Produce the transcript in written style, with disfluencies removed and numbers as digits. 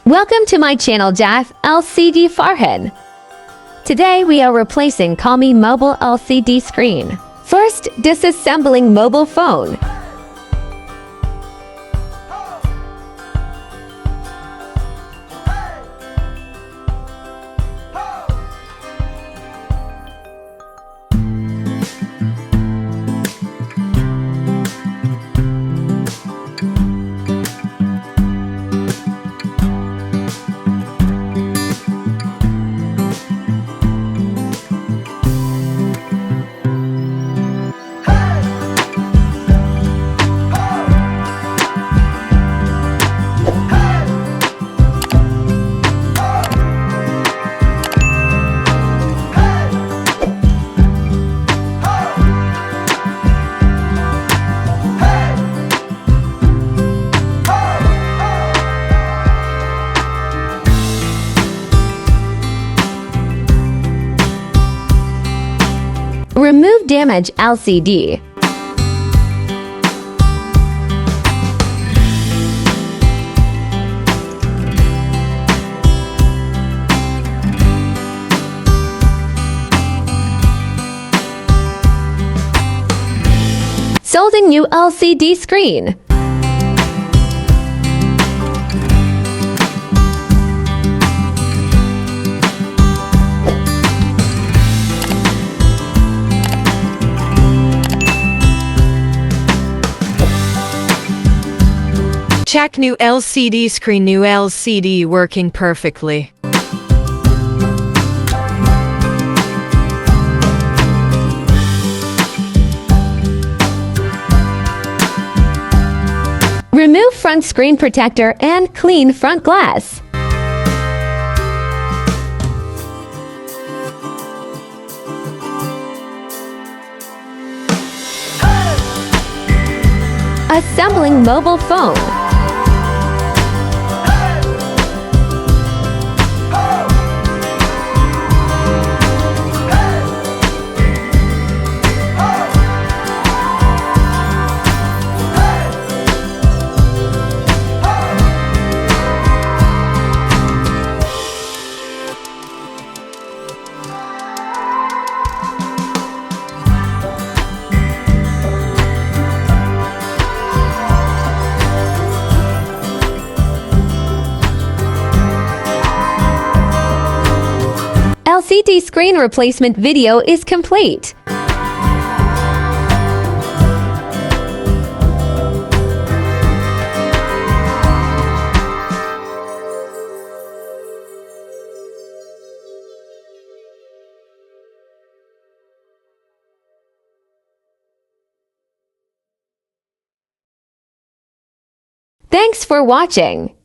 Welcome to my channel jaffLcdFarhan. Today we are replacing Call Me Mobile LCD screen. First, disassembling mobile phone. Remove damaged LCD. Soldering new LCD screen. Check new LCD screen, new LCD working perfectly. Remove front screen protector and clean front glass. Assembling mobile phone. LCD screen replacement video is complete. Thanks for watching.